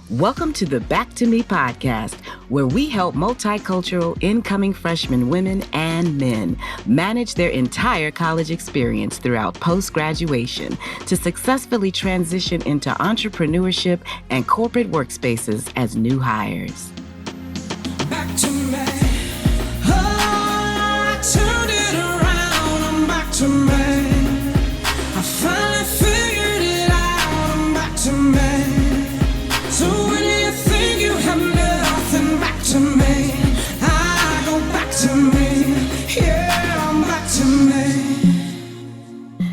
Welcome to the Back to Me podcast, where we help multicultural incoming freshman women and men manage their entire college experience throughout post-graduation to successfully transition into entrepreneurship and corporate workspaces as new hires. Back to me. Oh, I turned it around. I'm back to me. I finally figured it out. I'm back to me. So when you think you have nothing, back to me. I go back to me. Yeah, I'm back to me.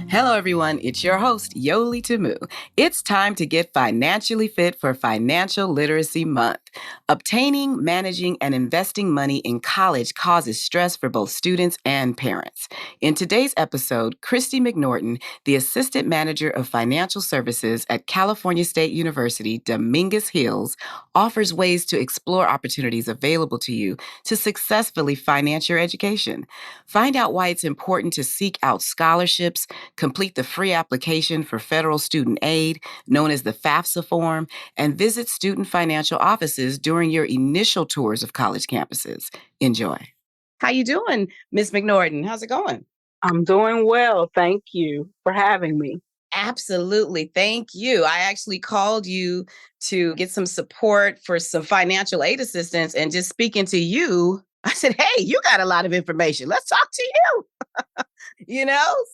Hello, everyone. It's your host, Yoli Tamu. It's time to get financially fit for Financial Literacy Month. Obtaining, managing, and investing money in college causes stress for both students and parents. In today's episode, Christy McNorton, the Assistant Manager of Financial Services at California State University, Dominguez Hills, offers ways to explore opportunities available to you to successfully finance your education. Find out why it's important to seek out scholarships, complete the free application for federal student aid, known as the FAFSA form, and visit student financial offices during your initial tours of college campuses. Enjoy. How you doing, Ms. McNorton? How's it going? I'm doing well. Thank you for having me. Absolutely. Thank you. I actually called you to get some support for some financial aid assistance, and just speaking to you, I said, hey, you got a lot of information. Let's talk to you.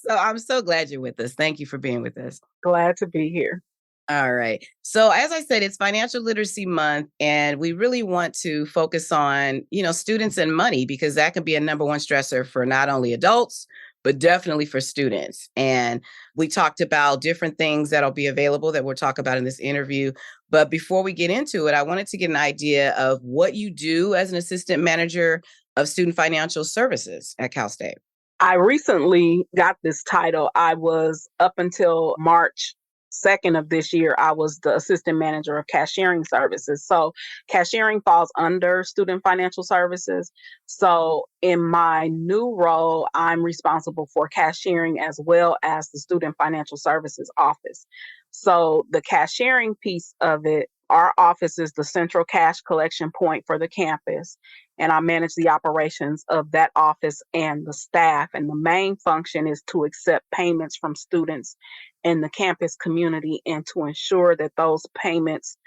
So I'm so glad you're with us. Thank you for being with us. Glad to be here. All right. So as I said, it's Financial Literacy Month, and we really want to focus on, students and money, because that can be a number one stressor for not only adults, but definitely for students. And we talked about different things that'll be available that we'll talk about in this interview. But before we get into it, I wanted to get an idea of what you do as an assistant manager of student financial services at Cal State. I recently got this title. I was up until March 2nd of this year, I was the assistant manager of cashiering services. So cashiering falls under student financial services. So in my new role, I'm responsible for cashiering as well as the student financial services office. So the cashiering piece of it, our office is the central cash collection point for the campus, and I manage the operations of that office and the staff. And the main function is to accept payments from students in the campus community and to ensure that those payments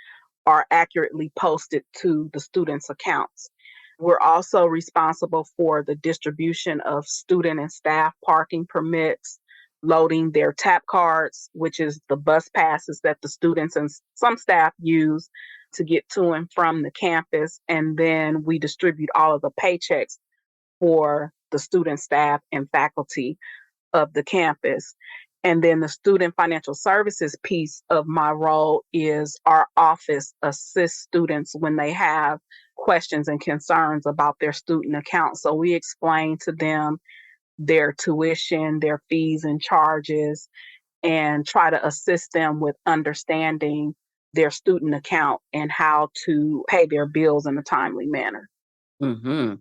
are accurately posted to the students' accounts. We're also responsible for the distribution of student and staff parking permits, loading their tap cards, which is the bus passes that the students and some staff use to get to and from the campus. And then we distribute all of the paychecks for the student, staff, and faculty of the campus. And then the student financial services piece of my role is our office assists students when they have questions and concerns about their student account. So we explain to them their tuition, their fees and charges, and try to assist them with understanding their student account and how to pay their bills in a timely manner. Mm-hmm.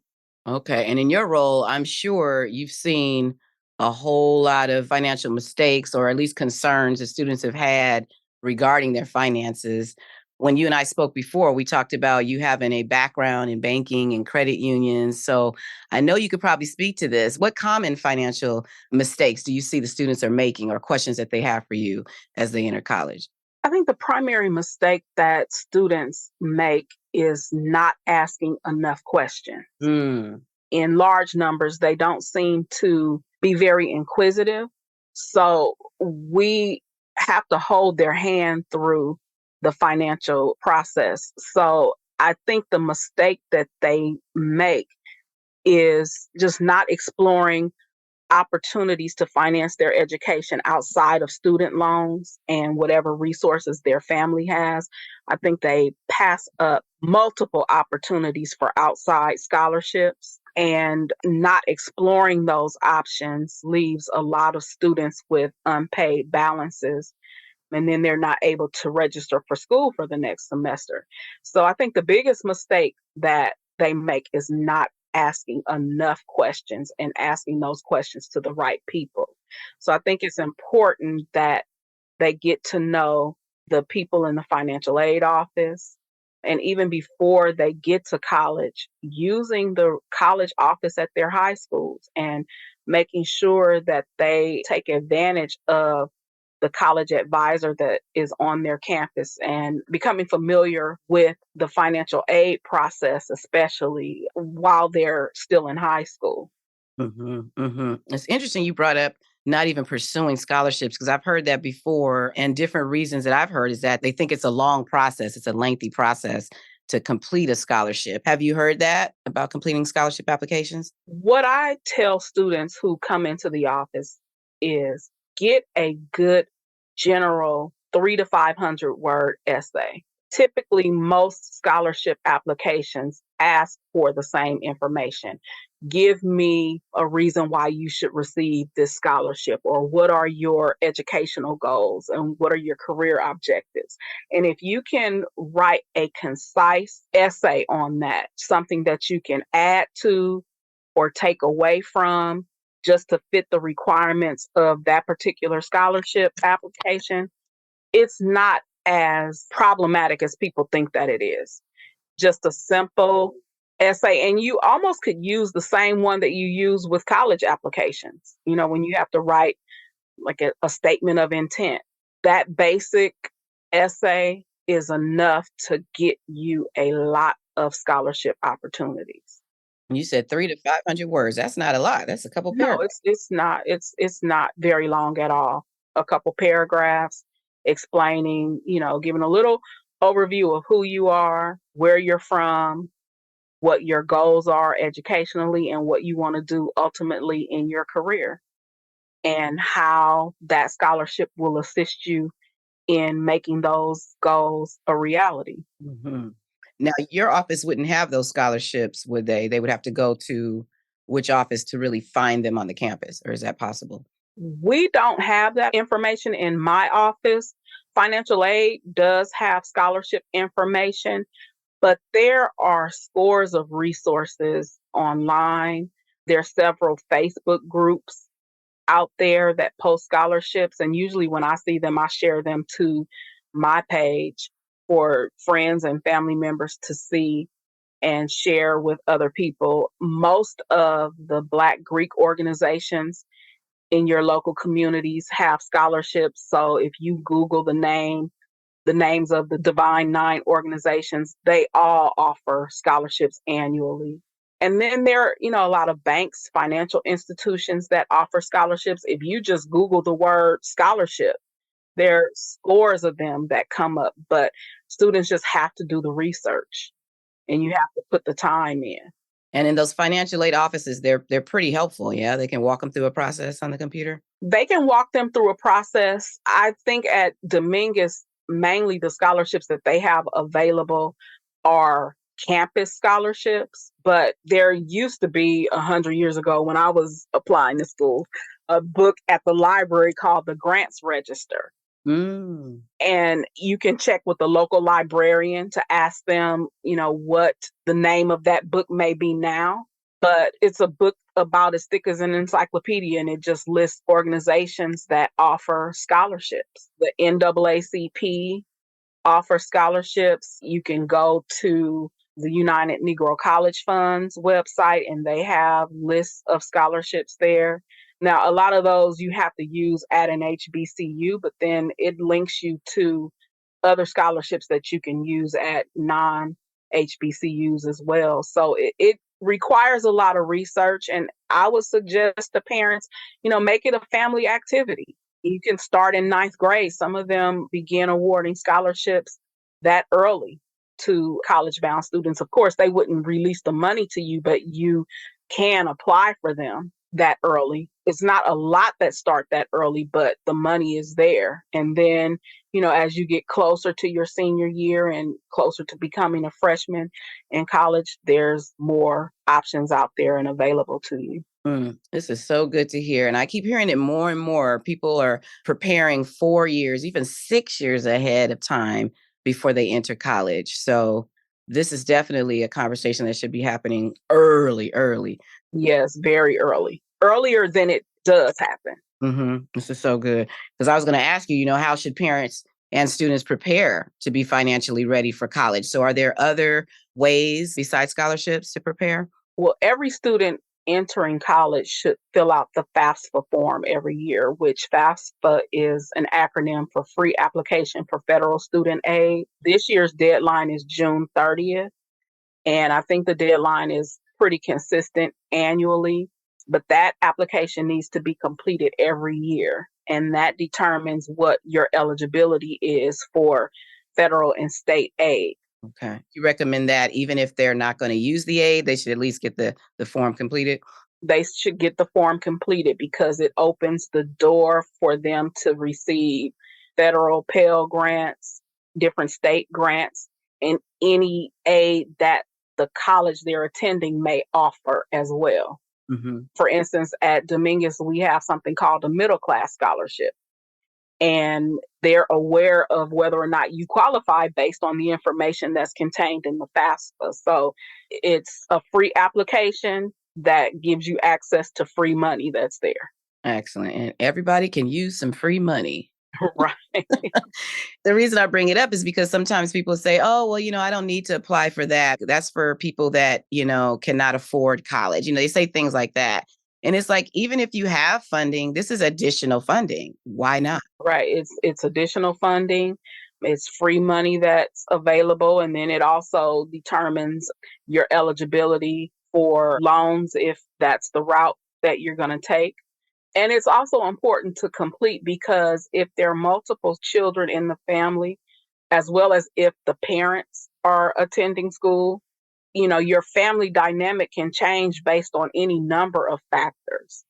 Okay. And in your role, I'm sure you've seen a whole lot of financial mistakes, or at least concerns that students have had regarding their finances. When you and I spoke before, we talked about you having a background in banking and credit unions. So I know you could probably speak to this. What common financial mistakes do you see the students are making, or questions that they have for you as they enter college? I think the primary mistake that students make is not asking enough questions. In large numbers, they don't seem to be very inquisitive. So we have to hold their hand through the financial process. So I think the mistake that they make is just not exploring opportunities to finance their education outside of student loans and whatever resources their family has. I think they pass up multiple opportunities for outside scholarships, and not exploring those options leaves a lot of students with unpaid balances, and then they're not able to register for school for the next semester. So I think the biggest mistake that they make is not asking enough questions and asking those questions to the right people. So I think it's important that they get to know the people in the financial aid office, and even before they get to college, using the college office at their high schools and making sure that they take advantage of the college advisor that is on their campus and becoming familiar with the financial aid process, especially while they're still in high school. It's interesting you brought up not even pursuing scholarships because I've heard that before. And different reasons that I've heard is that they think it's a long process, it's a lengthy process to complete a scholarship. Have you heard that about completing scholarship applications? What I tell students who come into the office is get a good general 3 to 500 word essay. Typically, most scholarship applications ask for the same information. Give me a reason why you should receive this scholarship, or what are your educational goals and what are your career objectives. And if you can write a concise essay on that, something that you can add to or take away from just to fit the requirements of that particular scholarship application, it's not as problematic as people think that it is. Just a simple essay, and you almost could use the same one that you use with college applications. When you have to write like a statement of intent, that basic essay is enough to get you a lot of scholarship opportunities. You said 3 to 500 words. That's not a lot. That's a couple No, paragraphs. it's not very long at all. A couple paragraphs explaining, giving a little overview of who you are, where you're from, what your goals are educationally, and what you want to do ultimately in your career, and how that scholarship will assist you in making those goals a reality. Mhm. Now, your office wouldn't have those scholarships, would they? They would have to go to which office to really find them on the campus, or is that possible? We don't have that information in my office. Financial aid does have scholarship information, but there are scores of resources online. There are several Facebook groups out there that post scholarships, and usually when I see them, I share them to my page for friends and family members to see and share with other people. Most of the Black Greek organizations in your local communities have scholarships. So if you Google the names of the Divine Nine organizations, they all offer scholarships annually. And then there are, a lot of banks, financial institutions that offer scholarships. If you just Google the word scholarship, there are scores of them that come up, but students just have to do the research and you have to put the time in. And in those financial aid offices, they're pretty helpful. Yeah, they can walk them through a process on the computer. They can walk them through a process. I think at Dominguez, mainly the scholarships that they have available are campus scholarships, but there used to be 100 years ago when I was applying to school, a book at the library called the Grants Register. Mm. And you can check with the local librarian to ask them, what the name of that book may be now. But it's a book about as thick as an encyclopedia, and it just lists organizations that offer scholarships. The NAACP offers scholarships. You can go to the United Negro College Fund's website, and they have lists of scholarships there. Now, a lot of those you have to use at an HBCU, but then it links you to other scholarships that you can use at non-HBCUs as well. So it requires a lot of research, and I would suggest to parents, make it a family activity. You can start in ninth grade. Some of them begin awarding scholarships that early to college-bound students. Of course, they wouldn't release the money to you, but you can apply for them that early. It's not a lot that start that early, but the money is there. And then, as you get closer to your senior year and closer to becoming a freshman in college, there's more options out there and available to you. This is so good to hear. And I keep hearing it more and more. People are preparing 4 years, even 6 years ahead of time before they enter college. So this is definitely a conversation that should be happening early, early. Yes, very early, earlier than it does happen. This is so good. Because I was going to ask you, how should parents and students prepare to be financially ready for college. So are there other ways besides scholarships to prepare? Well, every student entering college should fill out the FAFSA form every year, which FAFSA is an acronym for Free Application for Federal Student Aid. This year's deadline is June 30th, and I think the deadline is pretty consistent annually, but that application needs to be completed every year, and that determines what your eligibility is for federal and state aid. Okay. You recommend that even if they're not going to use the aid, they should at least get the form completed? They should get the form completed because it opens the door for them to receive federal Pell grants, different state grants, and any aid that the college they're attending may offer as well. Mm-hmm. For instance, at Dominguez, we have something called a middle class scholarship, and they're aware of whether or not you qualify based on the information that's contained in the FAFSA. So it's a free application that gives you access to free money that's there. Excellent. And everybody can use some free money. Right. The reason I bring it up is because sometimes people say, oh, well, I don't need to apply for that. That's for people that, cannot afford college. They say things like that. And it's like, even if you have funding, this is additional funding. Why not? Right. It's additional funding. It's free money that's available. And then it also determines your eligibility for loans if that's the route that you're going to take. And it's also important to complete because if there are multiple children in the family, as well as if the parents are attending school, your family dynamic can change based on any number of factors.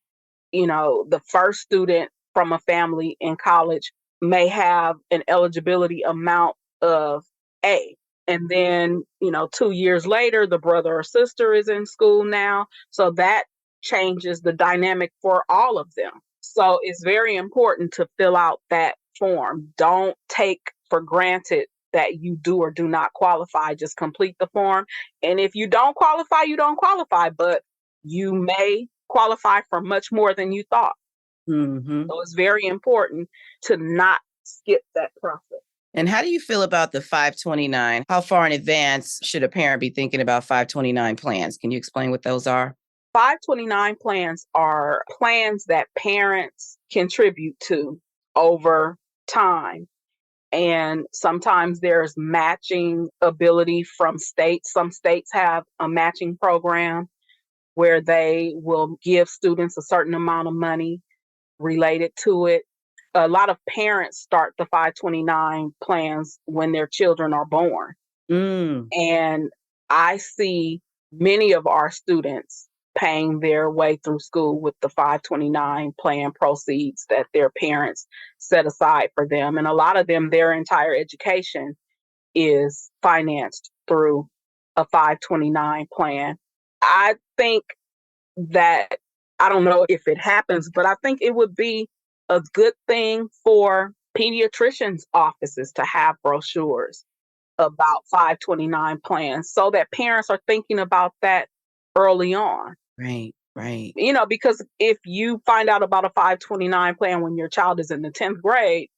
The first student from a family in college may have an eligibility amount of A. And then, 2 years later, the brother or sister is in school now. So that changes the dynamic for all of them. So it's very important to fill out that form. Don't take for granted that you do or do not qualify. Just complete the form. And if you don't qualify, you don't qualify, but you may qualify for much more than you thought. Mm-hmm. So it's very important to not skip that process. And how do you feel about the 529? How far in advance should a parent be thinking about 529 plans? Can you explain what those are? 529 plans are plans that parents contribute to over time. And sometimes there's matching ability from states. Some states have a matching program where they will give students a certain amount of money related to it. A lot of parents start the 529 plans when their children are born. And I see many of our students paying their way through school with the 529 plan proceeds that their parents set aside for them. And a lot of them, their entire education is financed through a 529 plan. I think that, I don't know if it happens, but I think it would be a good thing for pediatricians' offices to have brochures about 529 plans so that parents are thinking about that early on. Right. Because if you find out about a 529 plan when your child is in the 10th grade,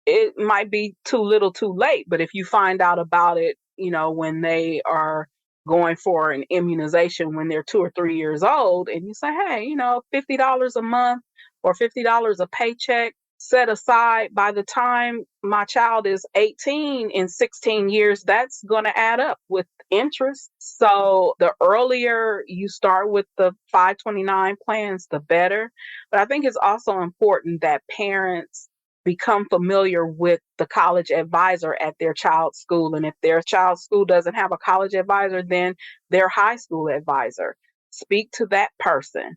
it might be too little too late. But if you find out about it, when they are going for an immunization when they're 2 or 3 years old, and you say, hey, $50 a month or $50 a paycheck set aside by the time my child is 18 in 16 years, that's going to add up with interest. So the earlier you start with the 529 plans, the better. But I think it's also important that parents become familiar with the college advisor at their child's school. And if their child's school doesn't have a college advisor, then their high school advisor. Speak to that person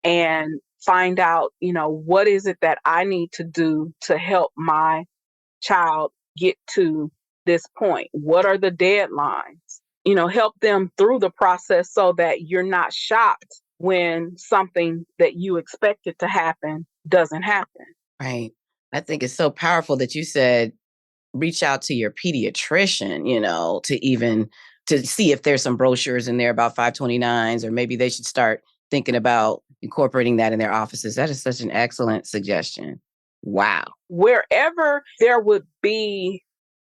and find out, what is it that I need to do to help my child get to this point? What are the deadlines? Help them through the process so that you're not shocked when something that you expected to happen doesn't happen. Right. I think it's so powerful that you said, reach out to your pediatrician, to see if there's some brochures in there about 529s, or maybe they should start thinking about incorporating that in their offices. That is such an excellent suggestion. Wow. Wherever there would be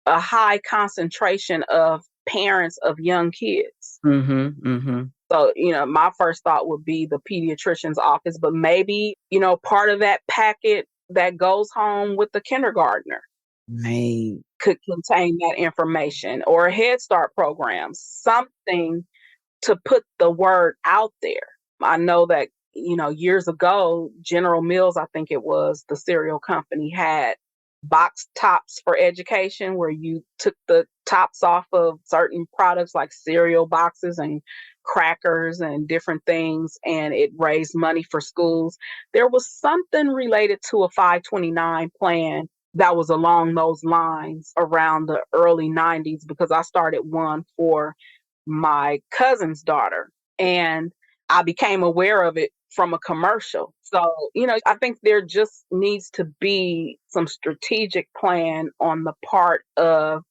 a high concentration of parents of young kids. Mm-hmm. Mm-hmm. So, my first thought would be the pediatrician's office, but maybe, part of that packet that goes home with the kindergartner Right. could contain that information, or a Head Start program, something to put the word out there. I know that, years ago, General Mills, I think it was, the cereal company, had box tops for education where you took the tops off of certain products like cereal boxes and crackers and different things, and it raised money for schools. There was something related to a 529 plan that was along those lines around the early 90s, because I started one for my cousin's daughter, and I became aware of it from a commercial. So, I think there just needs to be some strategic plan on the part of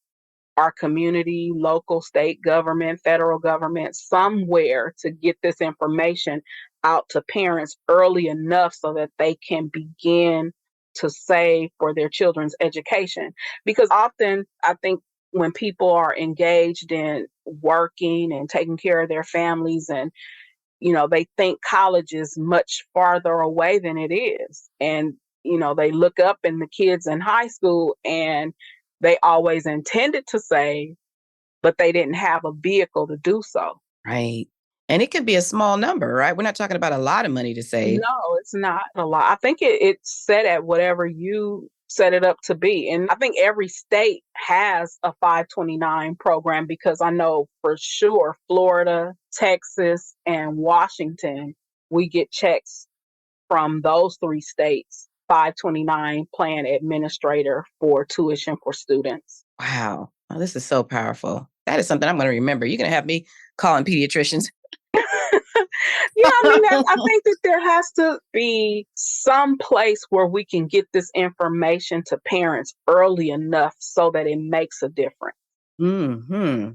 our community, local, state government, federal government, somewhere to get this information out to parents early enough so that they can begin to save for their children's education. Because often, I think when people are engaged in working and taking care of their families, and they think college is much farther away than it is. And, they look up in the kids in high school and they always intended to save, but they didn't have a vehicle to do so. Right. And it could be a small number, right? We're not talking about a lot of money to save. No, it's not a lot. I think it's set at whatever you set it up to be. And I think every state has a 529 program, because I know for sure Florida, Texas, and Washington, we get checks from those three states, 529 plan administrator for tuition for students. Wow. Oh, this is so powerful. That is something I'm going to remember. You're going to have me calling pediatricians. Yeah, I mean, I think that there has to be some place where we can get this information to parents early enough so that it makes a difference. Hmm.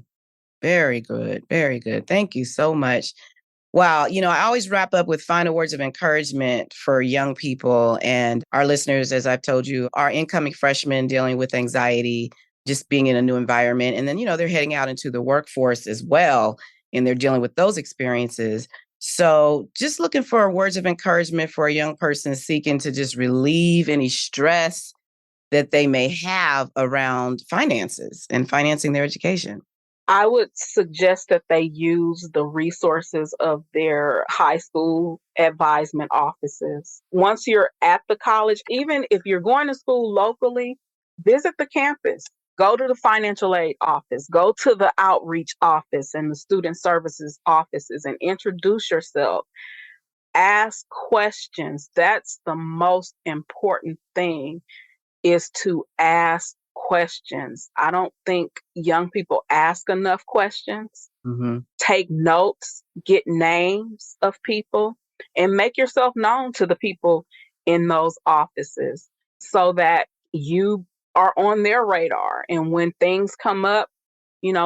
Very good. Very good. Thank you so much. Wow. I always wrap up with final words of encouragement for young people and our listeners. As I've told you, our incoming freshmen dealing with anxiety, just being in a new environment. And then, they're heading out into the workforce as well, and they're dealing with those experiences. So just looking for words of encouragement for a young person seeking to just relieve any stress that they may have around finances and financing their education. I would suggest that they use the resources of their high school advisement offices. Once you're at the college, even if you're going to school locally, visit the campus. Go to the financial aid office, go to the outreach office and the student services offices and introduce yourself. Ask questions. That's the most important thing, is to ask questions. I don't think young people ask enough questions. Mm-hmm. Take notes, get names of people, and make yourself known to the people in those offices so that you are on their radar. And when things come up,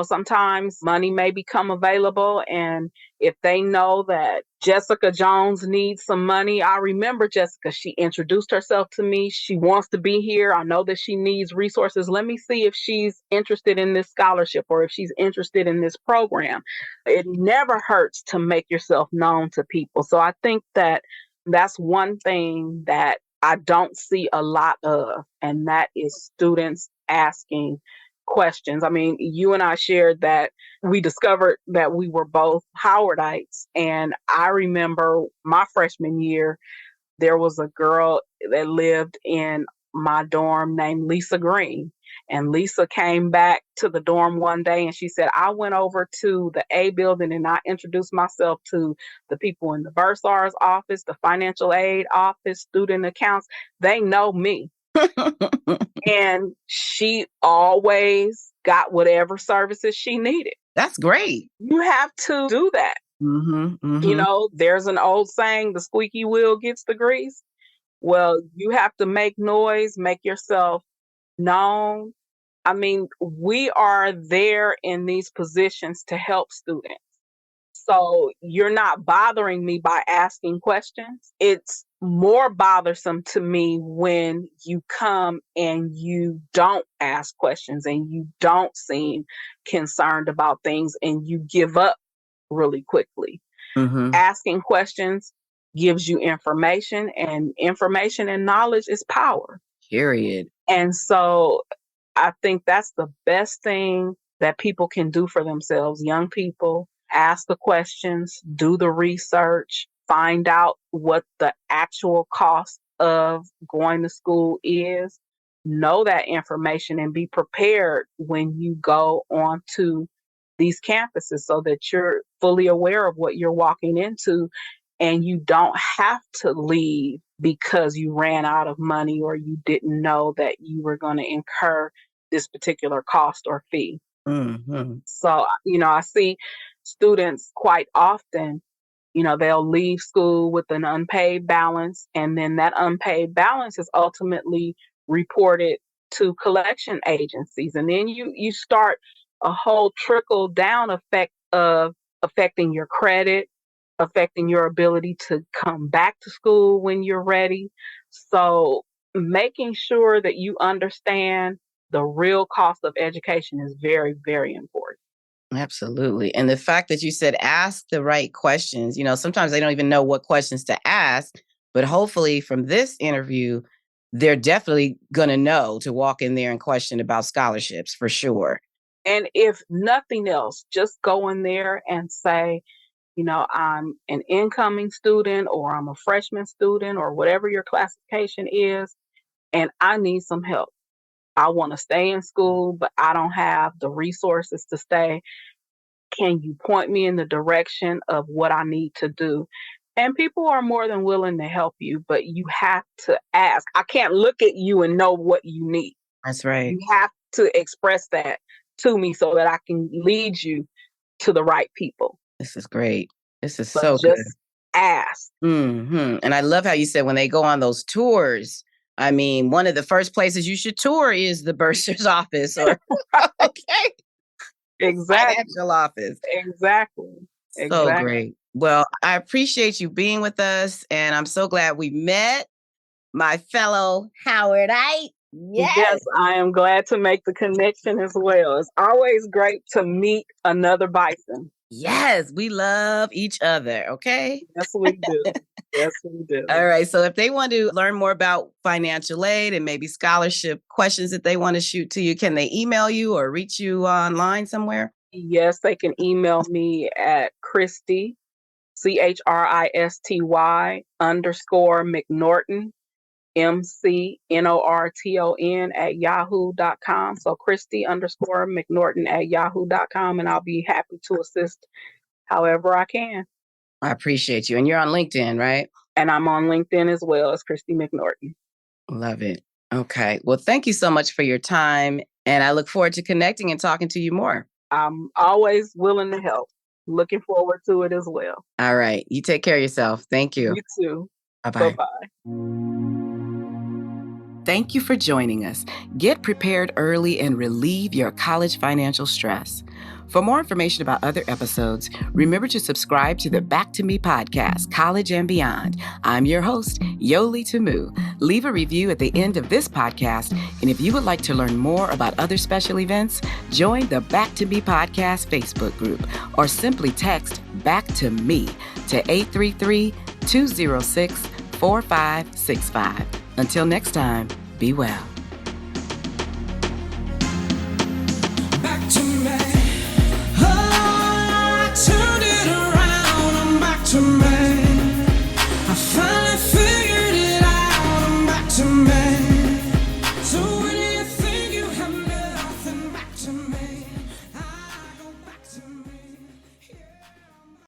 sometimes money may become available. And if they know that Jessica Jones needs some money, I remember Jessica, she introduced herself to me. She wants to be here. I know that she needs resources. Let me see if she's interested in this scholarship or if she's interested in this program. It never hurts to make yourself known to people. So I think that that's one thing that I don't see a lot of, and that is students asking questions. I mean, you and I shared that we discovered that we were both Howardites. And I remember my freshman year, there was a girl that lived in my dorm named Lisa Green. And Lisa came back to the dorm one day and she said, I went over to the A building and I introduced myself to the people in the bursar's office, the financial aid office, student accounts. They know me. And she always got whatever services she needed. That's great. You have to do that. Mm-hmm. Mm-hmm. There's an old saying, the squeaky wheel gets the grease. Well, you have to make noise, make yourself known. I mean, we are there in these positions to help students. So you're not bothering me by asking questions. It's more bothersome to me when you come and you don't ask questions and you don't seem concerned about things and you give up really quickly. Mm-hmm. Asking questions gives you information, and information and knowledge is power. Period. And so I think that's the best thing that people can do for themselves. Young people, ask the questions, do the research, find out what the actual cost of going to school is, know that information, and be prepared when you go on to these campuses so that you're fully aware of what you're walking into and you don't have to leave because you ran out of money or you didn't know that you were going to incur this particular cost or fee. Mm-hmm. So, I see students quite often, they'll leave school with an unpaid balance, and then that unpaid balance is ultimately reported to collection agencies. And then you start a whole trickle down effect of affecting your credit, affecting your ability to come back to school when you're ready. So making sure that you understand the real cost of education is very, very important. Absolutely. And the fact that you said ask the right questions, sometimes they don't even know what questions to ask, but hopefully from this interview, they're definitely going to know to walk in there and question about scholarships for sure. And if nothing else, just go in there and say, I'm an incoming student or I'm a freshman student or whatever your classification is, and I need some help. I want to stay in school, but I don't have the resources to stay. Can you point me in the direction of what I need to do? And people are more than willing to help you, but you have to ask. I can't look at you and know what you need. That's right. You have to express that to me so that I can lead you to the right people. This is great. This is But so just good. ask. Mm-hmm. And I love how you said when they go on those tours, I mean, one of the first places you should tour is the bursar's office or okay. Exactly. Financial office. Exactly. So great. Well, I appreciate you being with us, and I'm so glad we met, my fellow Howardite. Yes, I am glad to make the connection as well. It's always great to meet another bison. Yes, we love each other, okay? Yes, we do. Yes, we do. All right, so if they want to learn more about financial aid and maybe scholarship questions that they want to shoot to you, can they email you or reach you online somewhere? Yes, they can email me at Christy, CHRISTY _McNorton, McNorton @yahoo.com. So Christy _McNorton @yahoo.com, and I'll be happy to assist however I can. I appreciate you. And you're on LinkedIn, right? And I'm on LinkedIn as well as Christy McNorton. Love it. Okay. Well, thank you so much for your time. And I look forward to connecting and talking to you more. I'm always willing to help. Looking forward to it as well. All right. You take care of yourself. Thank you. You too. Bye-bye. Bye-bye. Thank you for joining us. Get prepared early and relieve your college financial stress. For more information about other episodes, remember to subscribe to the Back to Me podcast, College and Beyond. I'm your host, Yoli Tamu. Leave a review at the end of this podcast, and if you would like to learn more about other special events, join the Back to Me podcast Facebook group, or simply text Back to Me to 833-206-4565. Until next time, be well.